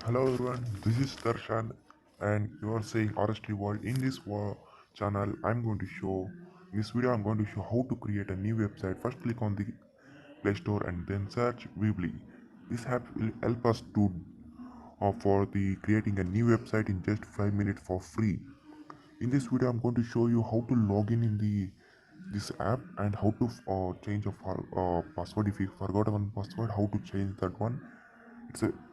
Hello everyone, this is Darshan and you are saying Honestly World. In this channel, in this video I'm going to show how to create a new website. First click on the Play Store and then search Weebly. This app will help us to for the creating a new website in just 5 minutes for free. In this video I'm going to show you how to log in the this app and how to change a password. If you forgot one password, how to change that one.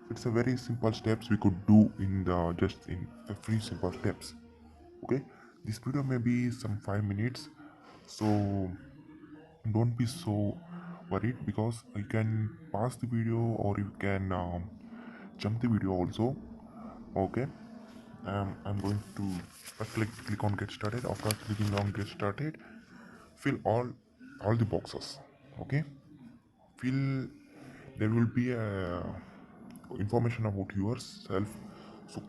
It's a very simple steps we could do in the just in a free simple steps. Okay, this video may be some 5 minutes, so don't be so worried because you can pause the video or you can jump the video also. Okay, I'm going to first click on get started. After clicking on get started, fill all the boxes. Okay, fill there will be a information about yourself, so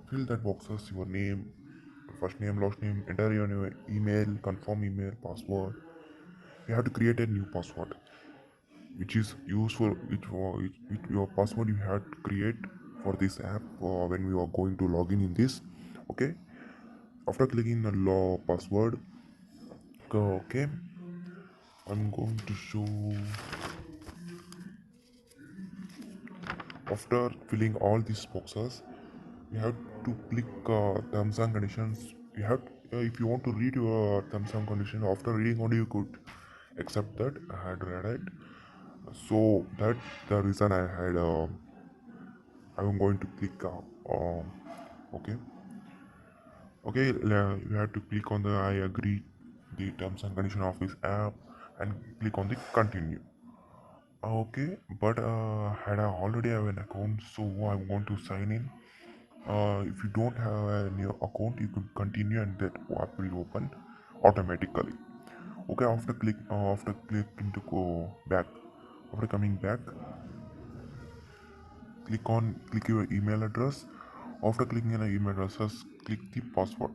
fill that boxes: your name, first name, last name, enter your email, confirm email, password. You have to create a new password which is useful, which your password you have to create for this app when we are going to log in this. Okay, after clicking the law password, okay, I'm going to show. After filling all these boxes, you have to click terms and conditions. You have if you want to read your terms and conditions, after reading only you could accept that. I had read it, so that the reason I had I'm going to click okay. You have to click on the I agree the terms and condition of this app and click on the continue. Okay, but had I already have an account, so I'm going to sign in. If you don't have a new account, you can continue and that app will open automatically. Okay, after clicking to go back, after coming back, click your email address. After clicking on email addresses, click the password.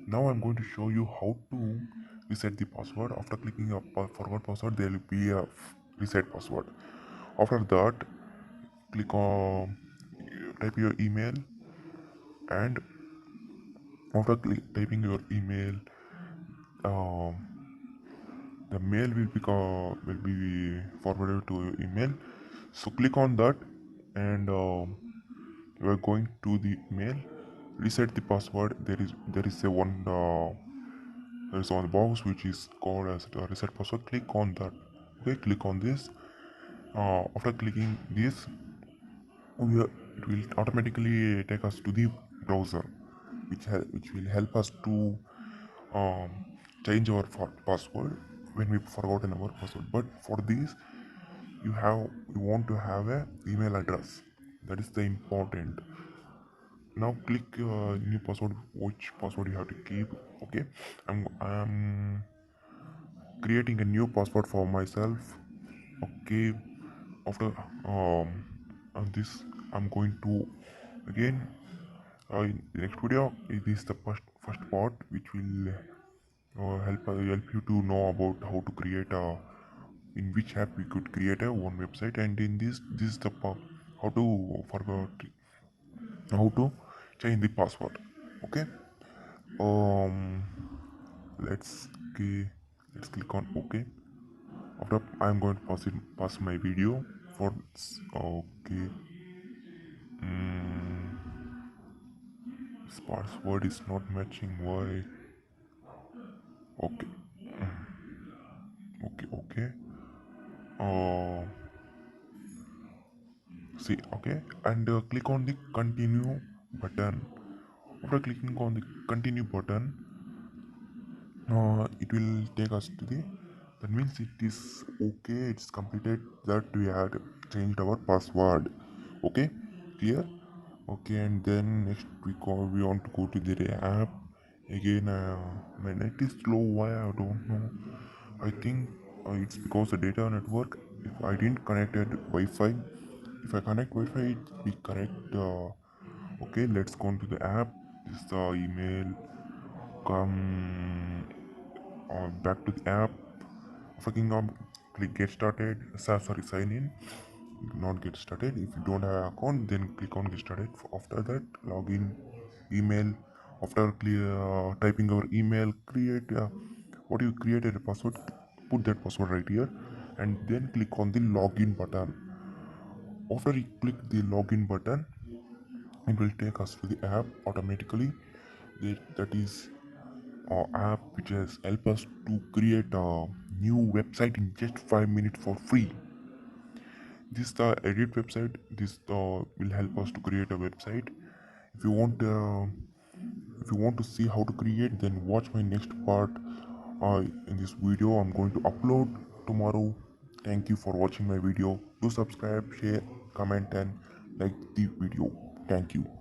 Now I'm going to show you how to reset the password. After clicking a forgot password, there will be a reset password. After that, click on type your email, and after typing your email, um, the mail will be forwarded to your email. So click on that, and you are going to the mail. Reset the password. There is a one there is one box which is called as the reset password. Click on that. Okay, click on this. After clicking this, it will automatically take us to the browser, which will help us to um, change our password when we forgotten our password. But for this, you want to have a email address. That is the important. Now click new password. Which password you have to keep? Okay, I'm creating a new password for myself. Okay, after this, I'm going to again in the next video. It is the first part which will help you to know about how to create a in which app we could create a one website, and in this is the how to forget how to change the password. Okay, um let's okay, let's click on okay. After I'm going to pass my video for okay. This password is not matching. Why? Okay, okay. uh See, okay, and click on the continue button. After clicking on the continue button, it will take us to the, that means it is okay, it's completed, that we had changed our password. Okay, clear? Okay, and then next we want to go to the app again. My net is slow. Why? I don't know. I think it's because the data network, if I didn't connected Wi-Fi, if I connect Wi-Fi it will connect. Okay, let's go to the app. This is the email. Come back to the app. Fucking up, click get started. Sorry, sign in. not get started. If you don't have an account, then click on get started. After that, login, email. After typing our email, create what you created a password, put that password right here, and then click on the login button. After you click the login button, it will take us to the app automatically. That is app which has helped us to create a new website in just 5 minutes for free. This the edit website. This will help us to create a website. If you want if you want to see how to create, then watch my next part in this video I'm going to upload tomorrow. Thank you for watching my video. Do subscribe, share, comment, and like the video. Thank you.